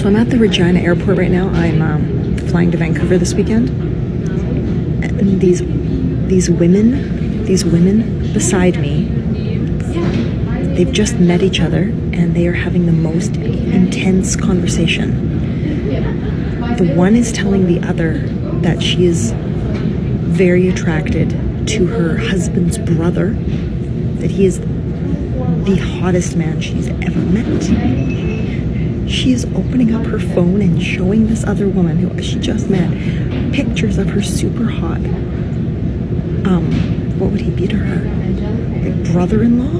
So I'm at the Regina airport right now. I'm flying to Vancouver this weekend. And these women beside me, they've just met each other and they are having the most intense conversation. The one is telling the other that she is very attracted to her husband's brother, that he is the hottest man she's ever met. She is opening up her phone and showing this other woman who she just met pictures of her super hot, what would he be to her? Like brother-in-law?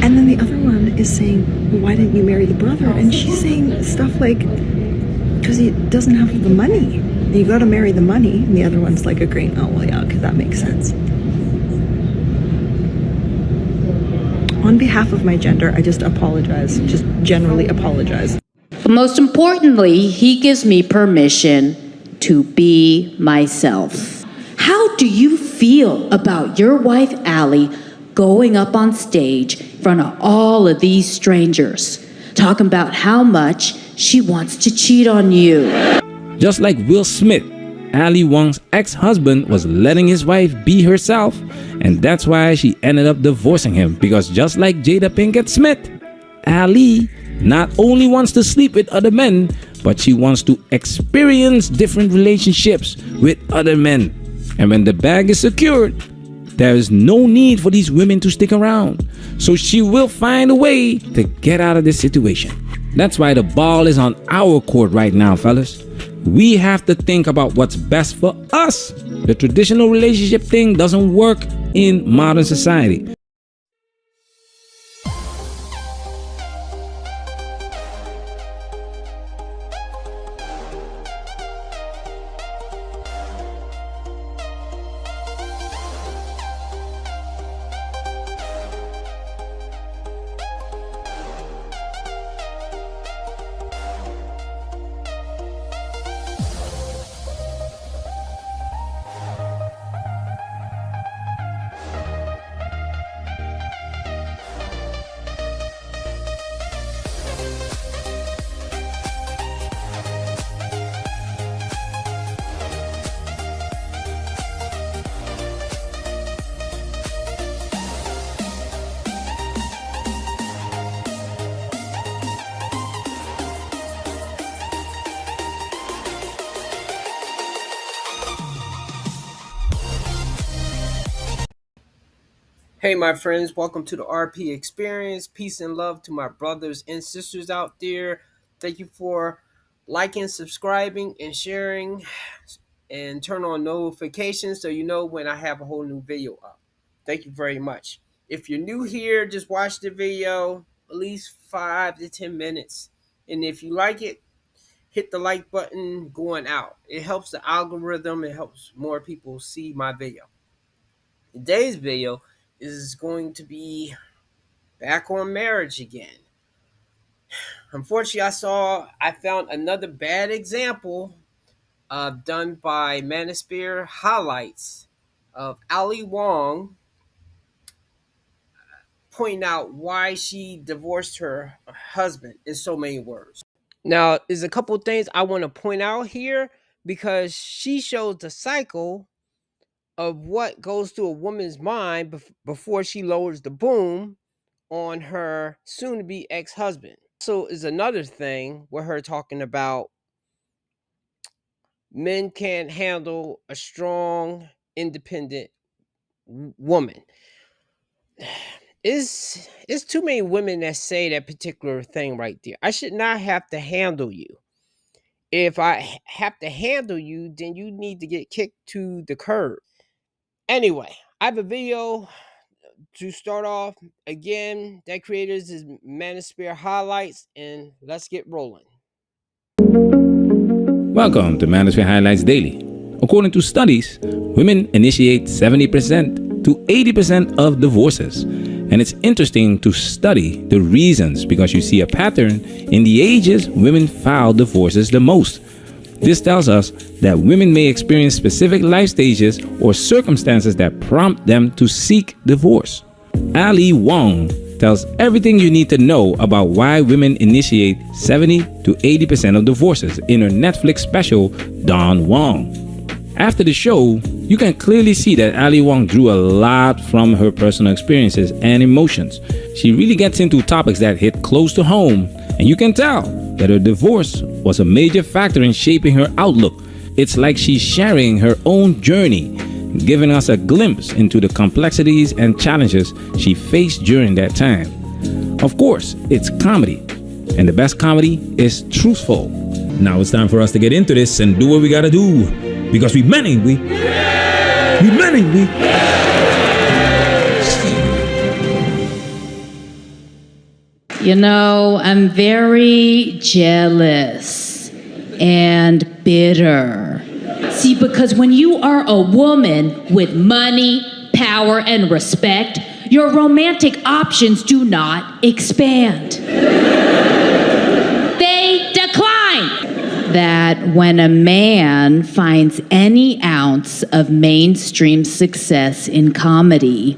And then the other one is saying, well, why didn't you marry the brother? And she's saying stuff like, because he doesn't have the money. You got to marry the money. And the other one's like agreeing, oh, well, yeah, because that makes sense. On behalf of my gender, I just apologize, just generally apologize. But most importantly, he gives me permission to be myself. How do you feel about your wife, Allie, going up on stage in front of all of these strangers, talking about how much she wants to cheat on you? Just like Will Smith, Ali Wong's ex-husband was letting his wife be herself, and that's why she ended up divorcing him, because just like Jada Pinkett Smith, Ali not only wants to sleep with other men, but she wants to experience different relationships with other men. And when the bag is secured, there is no need for these women to stick around. So she will find a way to get out of this situation. That's why the ball is on our court right now, fellas. We have to think about what's best for us. The traditional relationship thing doesn't work in modern society. Hey my friends, welcome to the RP Experience. Peace and love to my brothers and sisters out there. Thank you for liking, subscribing, and sharing, and turn on notifications so you know when I have a whole new video up. Thank you very much. If you're new here, just watch the video at least 5 to 10 minutes. And if you like it, hit the like button going out. It helps the algorithm. It helps more people see my video. Today's video is going to be back on marriage again. Unfortunately, I found another bad example done by Manosphere Highlights of Ali Wong pointing out why she divorced her husband in so many words. Now, there's a couple things I want to point out here because she shows the cycle of what goes through a woman's mind before she lowers the boom on her soon-to-be ex-husband. So is another thing with her talking about men can't handle a strong, independent woman. It's too many women that say that particular thing right there. I should not have to handle you. If I have to handle you, then you need to get kicked to the curb. Anyway, I have a video to start off. Again, that creators is Manosphere Highlights, and let's get rolling. Welcome to Manosphere Highlights Daily. According to studies, women initiate 70% to 80% of divorces. And it's interesting to study the reasons because you see a pattern in the ages women file divorces the most. This tells us that women may experience specific life stages or circumstances that prompt them to seek divorce. Ali Wong tells everything you need to know about why women initiate 70 to 80% of divorces in her Netflix special, Wong. After the show, you can clearly see that Ali Wong drew a lot from her personal experiences and emotions. She really gets into topics that hit close to home, and you can tell that her divorce was a major factor in shaping her outlook. It's like she's sharing her own journey, giving us a glimpse into the complexities and challenges she faced during that time. Of course, it's comedy, and the best comedy is truthful. Now it's time for us to get into this and do what we gotta do. Because we. You know, I'm very jealous and bitter. See, because when you are a woman with money, power, and respect, your romantic options do not expand. They decline. That when a man finds any ounce of mainstream success in comedy,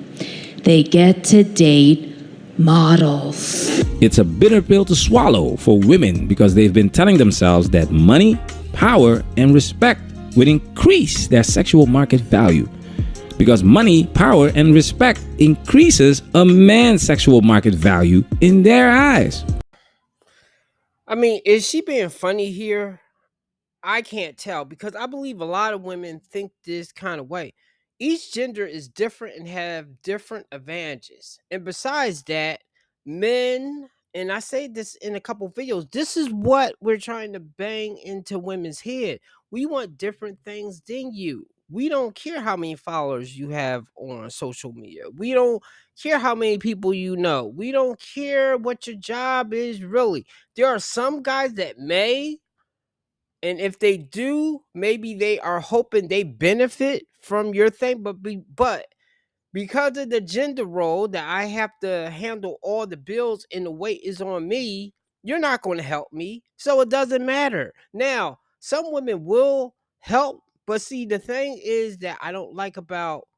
they get to date models. It's a bitter pill to swallow for women because they've been telling themselves that money, power, and respect would increase their sexual market value. Because money, power, and respect increases a man's sexual market value in their eyes. I mean, is she being funny here? I can't tell because I believe a lot of women think this kind of way. Each gender is different and have different advantages. And besides that, men, and I say this in a couple videos, this is what we're trying to bang into women's head. We want different things than you. We don't care how many followers you have on social media. We don't care how many people you know. We don't care what your job is really. There are some guys that may, and if they do, maybe they are hoping they benefit from your thing, but because of the gender role that I have to handle all the bills and the weight is on me, you're not going to help me. So it doesn't matter. Now, some women will help, but see, the thing is that I don't like about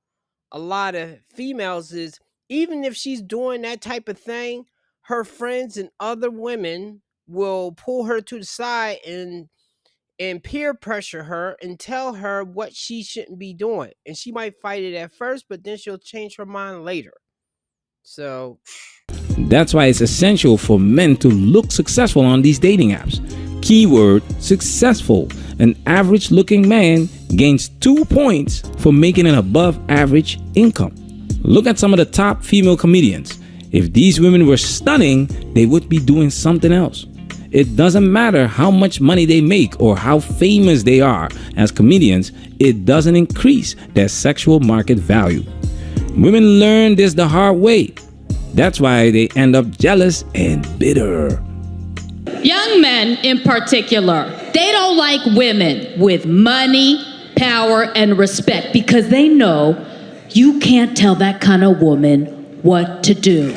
a lot of females is even if she's doing that type of thing, her friends and other women will pull her to the side and peer pressure her and tell her what she shouldn't be doing. And she might fight it at first, but then she'll change her mind later. So that's why it's essential for men to look successful on these dating apps. Keyword successful. An average looking man gains 2 points for making an above average income. Look at some of the top female comedians. If these women were stunning, they would be doing something else. It doesn't matter how much money they make or how famous they are as comedians, it doesn't increase their sexual market value. Women learn this the hard way. That's why they end up jealous and bitter. Young men in particular, they don't like women with money, power, and respect because they know you can't tell that kind of woman what to do.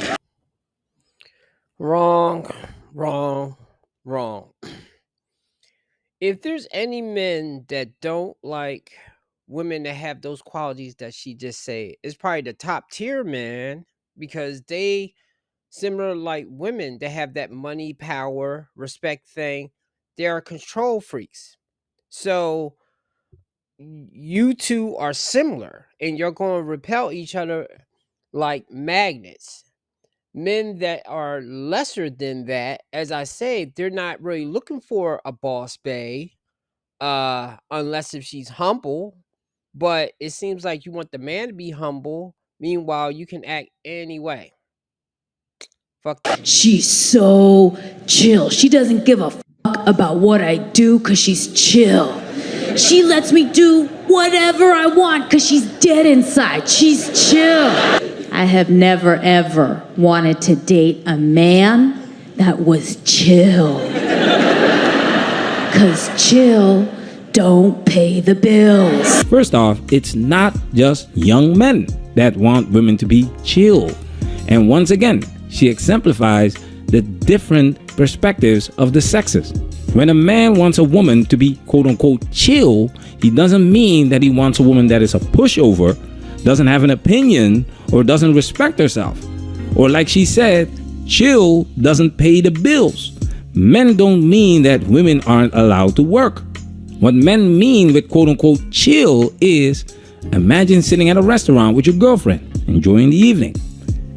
wrong. If there's any men that don't like women that have those qualities that she just said, it's probably the top tier men because they similar like women that have that money, power, respect thing. They are control freaks. So you two are similar and you're going to repel each other like magnets. Men that are lesser than that, as I say, they're not really looking for a boss bae, unless if she's humble. But it seems like you want the man to be humble. Meanwhile, you can act any way. Fuck that. She's so chill. She doesn't give a fuck about what I do because she's chill. She lets me do whatever I want because she's dead inside. She's chill. I have never ever wanted to date a man that was chill. Because chill don't pay the bills. First off, it's not just young men that want women to be chill. And once again, she exemplifies the different perspectives of the sexes. When a man wants a woman to be quote unquote chill, he doesn't mean that he wants a woman that is a pushover, doesn't have an opinion, or doesn't respect herself. Or, like she said, chill doesn't pay the bills. Men don't mean that women aren't allowed to work. What men mean with quote unquote chill is imagine sitting at a restaurant with your girlfriend, enjoying the evening.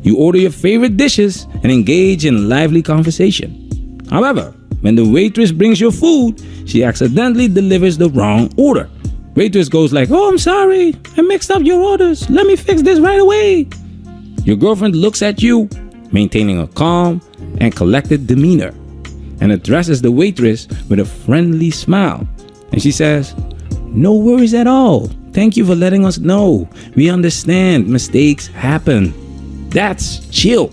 You order your favorite dishes and engage in lively conversation. However, when the waitress brings your food, she accidentally delivers the wrong order. Waitress goes like, "Oh, I'm sorry, I mixed up your orders. Let me fix this right away." Your girlfriend looks at you, maintaining a calm and collected demeanor, and addresses the waitress with a friendly smile. And she says, "No worries at all. Thank you for letting us know. We understand mistakes happen." That's chill.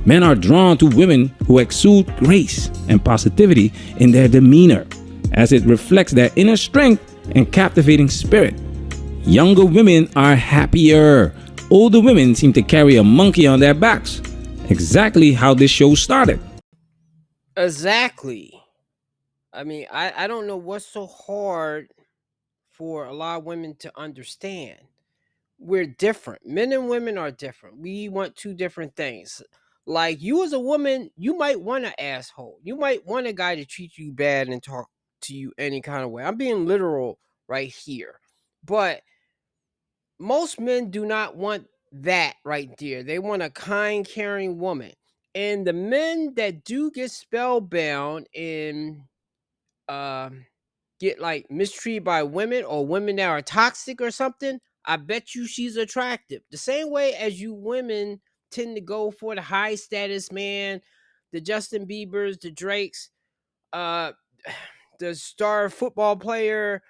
Men are drawn to women who exude grace and positivity in their demeanor, as it reflects their inner strength and captivating spirit. Younger women are happier. Older women seem to carry a monkey on their backs. Exactly how this show started. Exactly. I mean, I don't know what's so hard for a lot of women to understand. We're different. Men and women are different. We want two different things. Like you as a woman, you might want an asshole. You might want a guy to treat you bad and talk to you any kind of way. I'm being literal right here. But most men do not want that right there. They want a kind, caring woman. And the men that do get spellbound and get like mistreated by women or women that are toxic or something, I bet you she's attractive. The same way as you women tend to go for the high status man, the Justin Biebers, the Drakes, uh the star football player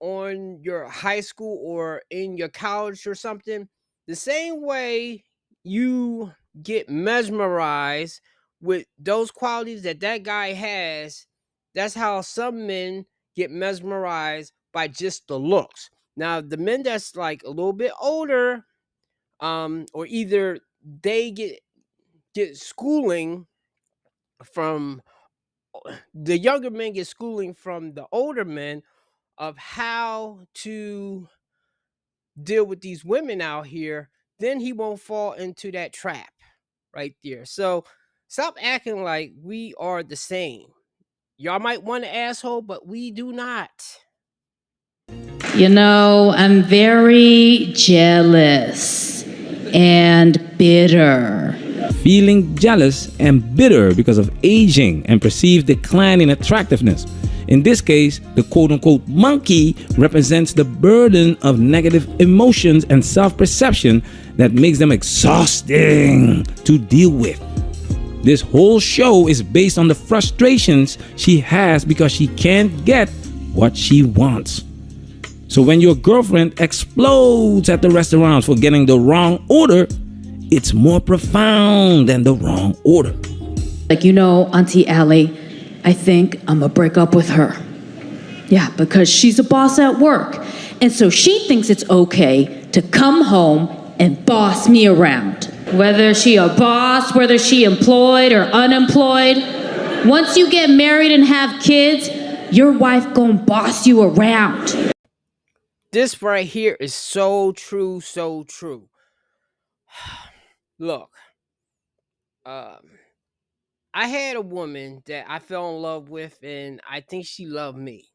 on your high school or in your college or something, the same way you get mesmerized with those qualities that that guy has, that's how some men get mesmerized by just the looks. Now, the men that's like a little bit older, or either they get schooling from the younger men get schooling from the older men of how to deal with these women out here, then he won't fall into that trap right there. So stop acting like we are the same. Y'all might want an asshole, but we do not. You know, I'm very jealous and bitter. Feeling jealous and bitter because of aging and perceived decline in attractiveness. In this case, the quote unquote monkey represents the burden of negative emotions and self perception that makes them exhausting to deal with. This whole show is based on the frustrations she has because she can't get what she wants. So when your girlfriend explodes at the restaurant for getting the wrong order, it's more profound than the wrong order. Like, you know, Auntie Allie, I think I'm gonna break up with her. Yeah, because she's a boss at work. And so she thinks it's okay to come home and boss me around. Whether she a boss, whether she employed or unemployed, once you get married and have kids, your wife gonna boss you around. This right here is so true, so true. Look, um, I had a woman that I fell in love with, and I think she loved me.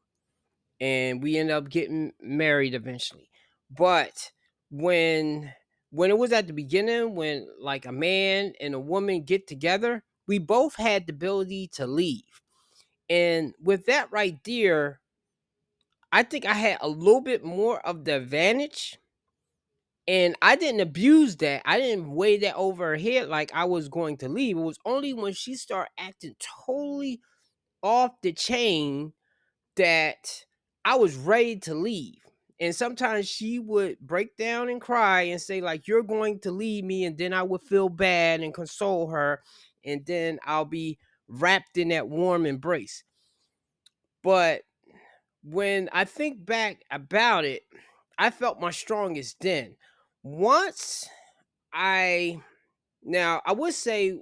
And we ended up getting married eventually. But when when it was at the beginning, when like a man and a woman get together, we both had the ability to leave. And with that right there, I think I had a little bit more of the advantage. And I didn't abuse that. I didn't weigh that over her head like I was going to leave. It was only when she started acting totally off the chain that I was ready to leave. And sometimes she would break down and cry and say, like, "You're going to leave me." And then I would feel bad and console her. And then I'll be wrapped in that warm embrace. But when I think back about it, I felt my strongest then. Once I, now I would say,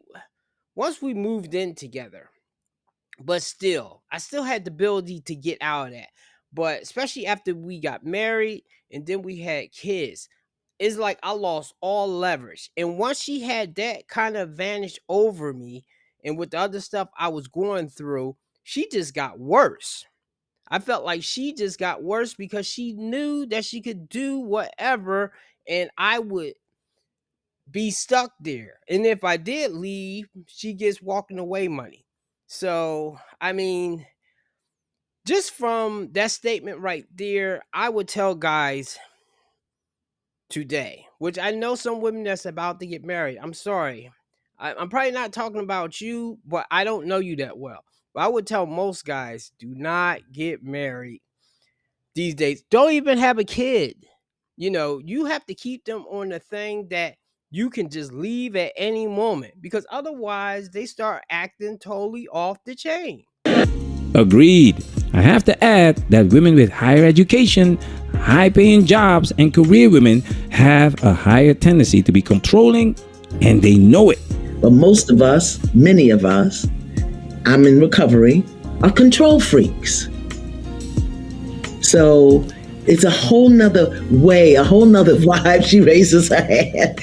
once we moved in together, but still, I still had the ability to get out of that. But especially after we got married and then we had kids, it's like I lost all leverage. And once she had that kind of advantage over me, and with the other stuff I was going through, she just got worse. I felt like she just got worse because she knew that she could do whatever and I would be stuck there. And if I did leave, she gets walking away money. So, I mean, just from that statement right there, I would tell guys today, which I know some women that's about to get married. I'm sorry. I'm probably not talking about you, but I don't know you that well. But I would tell most guys, do not get married these days. Don't even have a kid. You know, you have to keep them on the thing that you can just leave at any moment because otherwise they start acting totally off the chain. Agreed. I have to add that women with higher education, high paying jobs, and career women have a higher tendency to be controlling, and they know it. But most of us, many of us, I'm in recovery, are control freaks. So it's a whole nother way, a whole nother vibe. She raises her hand.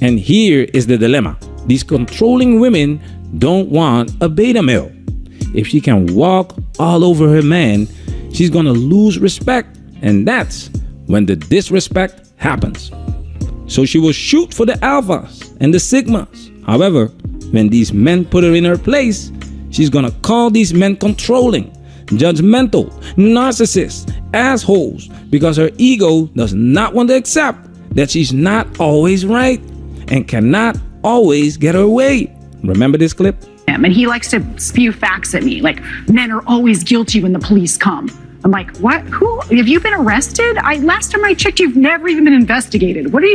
And here is the dilemma. These controlling women don't want a beta male. If she can walk all over her man, she's gonna lose respect, and that's when the disrespect happens. So she will shoot for the alphas and the sigmas. However, when these men put her in her place, she's gonna call these men controlling, judgmental, narcissists, assholes, because her ego does not want to accept that she's not always right and cannot always get her way. Remember this clip? And he likes to spew facts at me, like men are always guilty when the police come. I'm like, what? Who? Have you been arrested? Last time I checked, you've never even been investigated. What do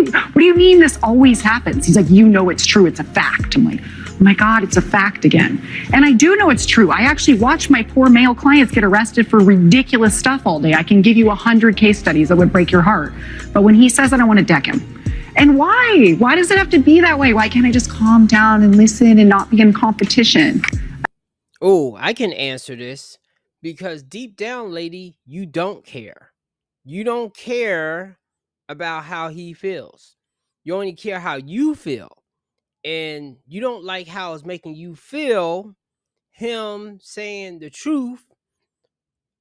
you mean this always happens? He's like, you know it's true. It's a fact. I'm like, oh my God, it's a fact again. And I do know it's true. I actually watch my poor male clients get arrested for ridiculous stuff all day. I can give you 100 case studies that would break your heart. But when he says that, I want to deck him. And why? Why does it have to be that way? Why can't I just calm down and listen and not be in competition? Oh, I can answer this because deep down, lady, you don't care. You don't care about how he feels. You only care how you feel. And you don't like how it's making you feel him saying the truth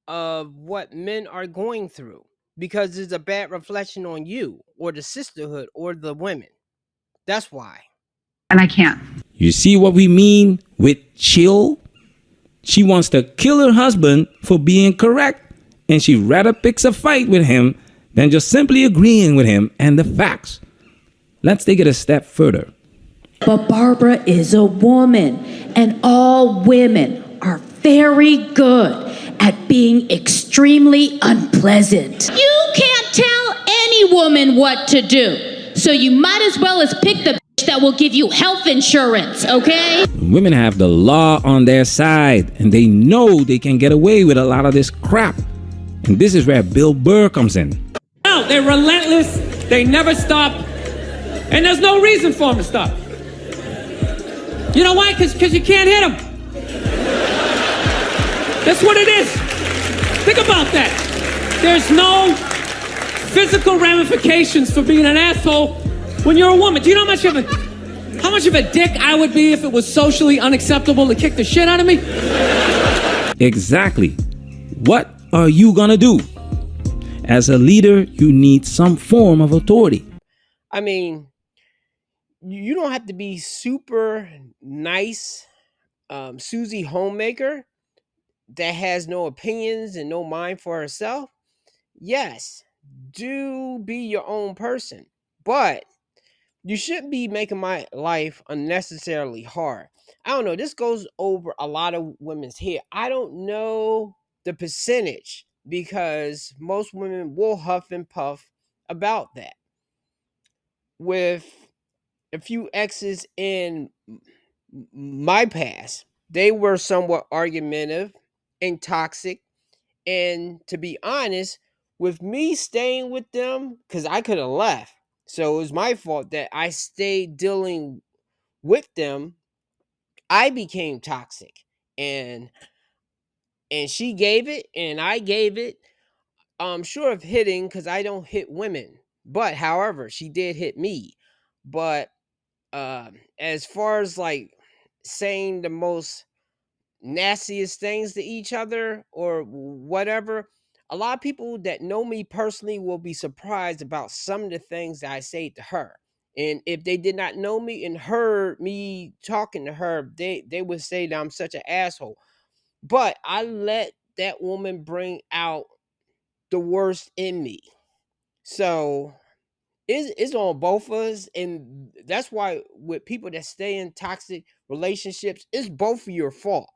of what men are going through because it's a bad reflection on you or the sisterhood or the women. That's why. And I can't. You see what we mean with chill? She wants to kill her husband for being correct, and she rather picks a fight with him than just simply agreeing with him and the facts. Let's take it a step further. But Barbara is a woman, and all women are very good at being extremely unpleasant. You can't tell any woman what to do, so you might as well as pick the bitch that will give you health insurance, okay? Women have the law on their side, and they know they can get away with a lot of this crap. And this is where Bill Burr comes in. No, they're relentless, they never stop, and there's no reason for them to stop. You know why? Because you can't hit them. That's what it is. Think about that. There's no physical ramifications for being an asshole when you're a woman. Do you know how much of a dick I would be if it was socially unacceptable to kick the shit out of me? Exactly. What are you gonna do? As a leader, you need some form of authority. I mean, you don't have to be super nice, Susie Homemaker that has no opinions and no mind for herself. Yes, do be your own person, but you shouldn't be making my life unnecessarily hard. I don't know. This goes over a lot of women's head. I don't know the percentage because most women will huff and puff about that. With a few exes in my past, they were somewhat argumentative and toxic. And to be honest, with me staying with them, because I could have left. So it was my fault that I stayed dealing with them. I became toxic. And she gave it and I gave it. Short of hitting, because I don't hit women. But however, she did hit me. But as far as like saying the most nastiest things to each other or whatever, a lot of people that know me personally will be surprised about some of the things that I say to her. And if they did not know me and heard me talking to her, they would say that I'm such an asshole. But I let that woman bring out the worst in me. So it's on both of us. And that's why with people that stay in toxic relationships, it's both of your fault.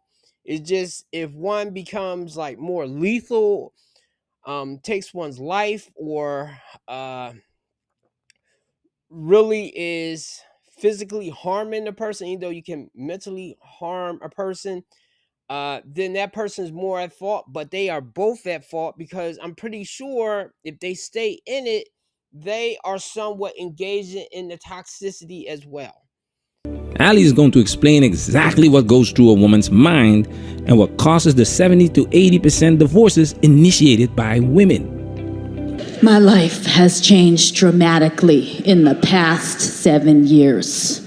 It's just if one becomes like more lethal, takes one's life, or really is physically harming the person, even though you can mentally harm a person, then that person's more at fault. But they are both at fault because I'm pretty sure if they stay in it, they are somewhat engaging in the toxicity as well. Ali is going to explain exactly what goes through a woman's mind and what causes the 70 to 80% divorces initiated by women. My life has changed dramatically in the past 7 years.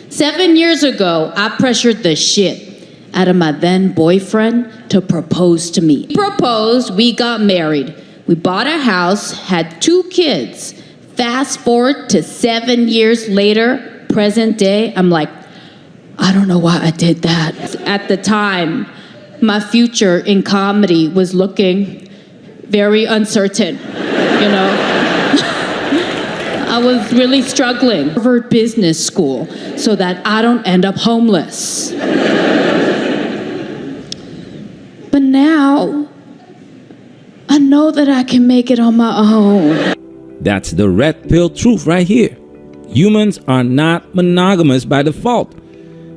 7 years ago, I pressured the shit out of my then boyfriend to propose to me. He proposed, we got married. We bought a house, had 2 kids. Fast forward to 7 years later, present day, I'm like, I don't know why I did that. At the time, my future in comedy was looking very uncertain, you know. I was really struggling. Harvard Business School so that I don't end up homeless. But now, I know that I can make it on my own. That's the red pill truth right here. Humans are not monogamous by default,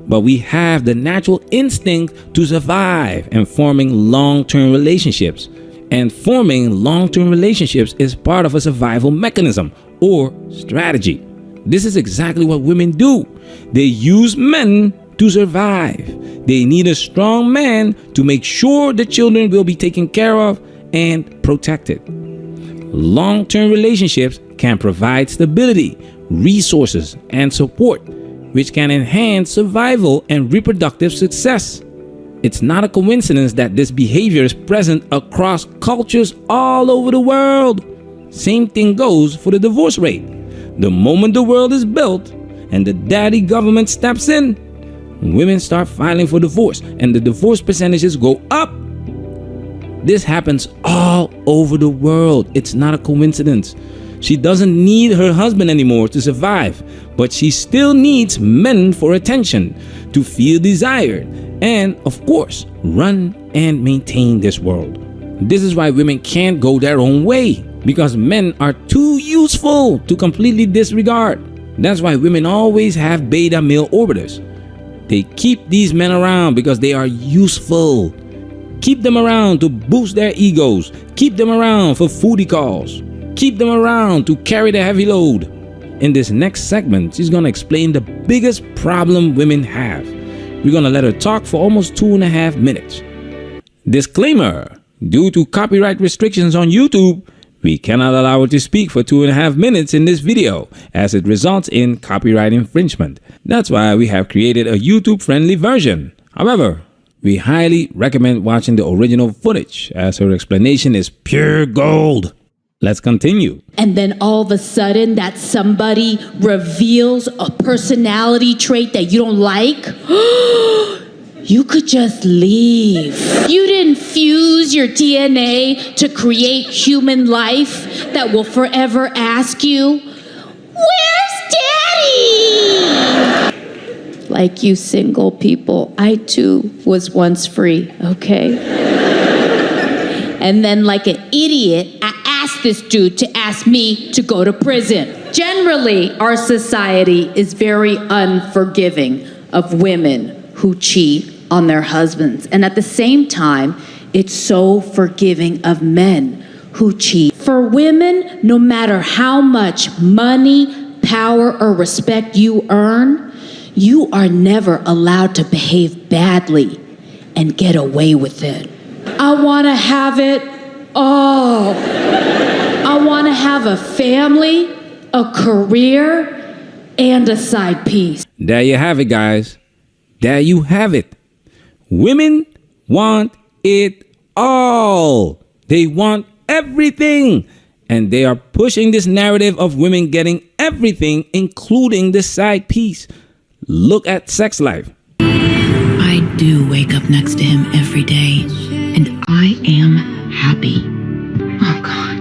but we have the natural instinct to survive and forming long-term relationships. And forming long-term relationships is part of a survival mechanism or strategy. This is exactly what women do. They use men to survive. They need a strong man to make sure the children will be taken care of and protected. Long-term relationships can provide stability, resources, and support, which can enhance survival and reproductive success. It's not a coincidence that this behavior is present across cultures all over the world. Same thing goes for the divorce rate. The moment the world is built and the daddy government steps in, women start filing for divorce and the divorce percentages go up. This happens all over the world. It's not a coincidence. She doesn't need her husband anymore to survive, but she still needs men for attention, to feel desired, and of course, run and maintain this world. This is why women can't go their own way, because men are too useful to completely disregard. That's why women always have beta male orbiters. They keep these men around because they are useful. Keep them around to boost their egos. Keep them around for foodie calls. Keep them around to carry the heavy load. In this next segment, she's gonna explain the biggest problem women have. We're gonna let her talk for almost 2.5 minutes. Disclaimer: due to copyright restrictions on YouTube, we cannot allow her to speak for 2.5 minutes in this video, as it results in copyright infringement. That's why we have created a YouTube-friendly version. However, we highly recommend watching the original footage, as her explanation is pure gold. Let's continue. And then all of a sudden that somebody reveals a personality trait that you don't like, you could just leave. You didn't fuse your DNA to create human life that will forever ask you, where's daddy? Like you single people, I too was once free, okay? And then like an idiot, I asked this dude to ask me to go to prison. Generally, our society is very unforgiving of women who cheat on their husbands. And at the same time, it's so forgiving of men who cheat. For women, no matter how much money, power, or respect you earn, you are never allowed to behave badly and get away with it. I want to have it all. I want to have a family a career, and a side piece. There you have it, guys. There you have it. Women want it all. They want everything. And they are pushing this narrative of women getting everything, including the side piece. Look at sex life. I do wake up next to him every day, and I am happy. Oh, God.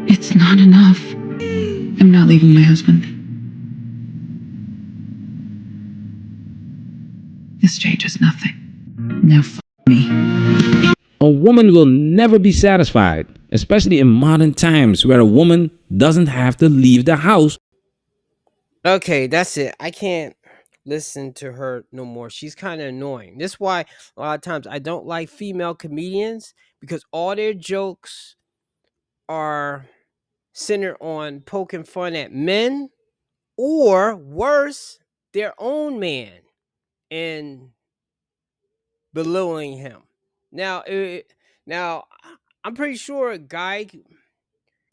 It's not enough. I'm not leaving my husband. This changes nothing. Now, me. A woman will never be satisfied, especially in modern times where a woman doesn't have to leave the house. Okay, that's it. I can't listen to her no more. She's kind of annoying. That's why a lot of times I don't like female comedians, because all their jokes are centered on poking fun at men, or worse, their own man, and belittling him. Now, I'm pretty sure guy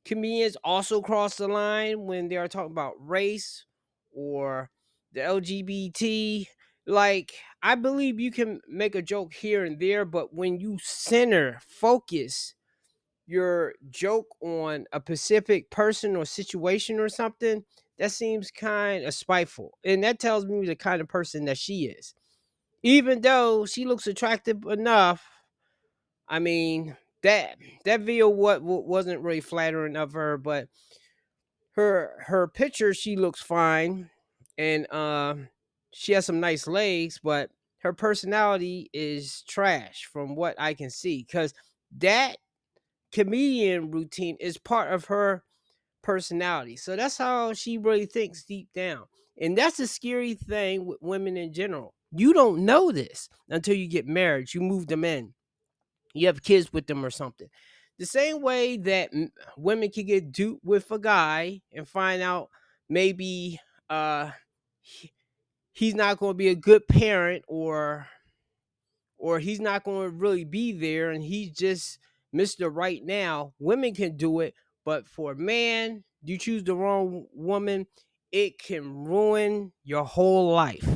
comedians also cross the line when they are talking about race or the LGBT. Like, I believe you can make a joke here and there, but when you focus your joke on a specific person or situation or something, that seems kind of spiteful. And that tells me the kind of person that she is. Even though she looks attractive enough, I mean, that video wasn't really flattering of her, but her picture, she looks fine, and she has some nice legs, but her personality is trash from what I can see, because that comedian routine is part of her personality. So that's how she really thinks deep down. And that's the scary thing with women in general. You don't know this until you get married. You move them in, you have kids with them or something. The same way that women can get duped with a guy and find out maybe he- he's not going to be a good parent, or he's not going to really be there and he's just Mr. Right Now. Women can do it, but for a man, you choose the wrong woman, it can ruin your whole life.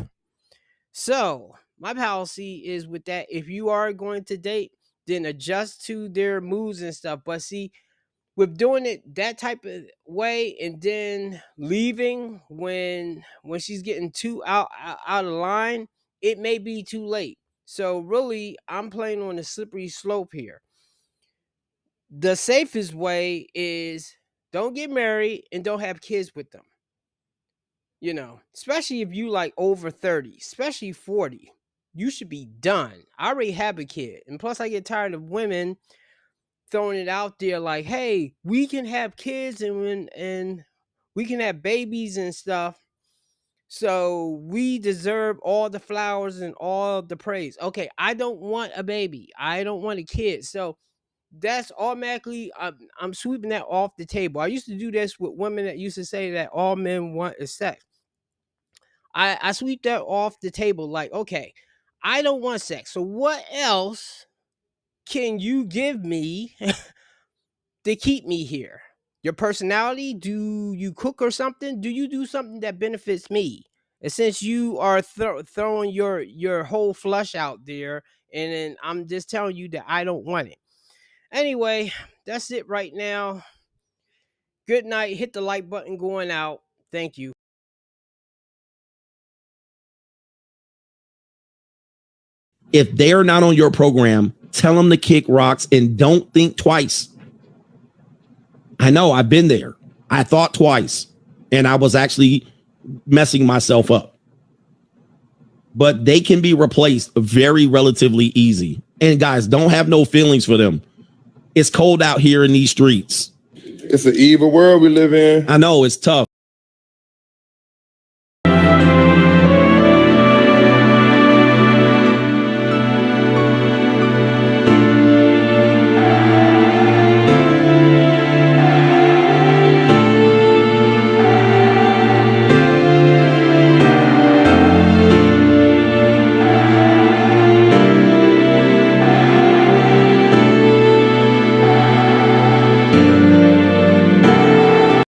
So, my policy is with that, if you are going to date, then adjust to their moods and stuff. But see, with doing it that type of way and then leaving when she's getting too out of line, it may be too late. So really, I'm playing on a slippery slope here. The safest way is don't get married and don't have kids with them. Especially if you like over 30, especially 40, you should be done. I already have a kid. And plus I get tired of women throwing it out there like, hey, we can have kids and we can have babies and stuff. So we deserve all the flowers and all the praise. Okay, I don't want a baby. I don't want a kid. So that's automatically, I'm sweeping that off the table. I used to do this with women that used to say that all men want is sex. I sweep that off the table like, okay, I don't want sex. So what else can you give me to keep me here? Your personality? Do you cook or something? Do you do something that benefits me? And since you are throwing your whole flush out there, and then I'm just telling you that I don't want it. Anyway, that's it right now. Good night. Hit the like button going out. Thank you. If they're not on your program, tell them to kick rocks and don't think twice. I know, I've been there. I thought twice and I was actually messing myself up. But they can be replaced very relatively easy. And guys, don't have no feelings for them. It's cold out here in these streets. It's an evil world we live in. I know, it's tough.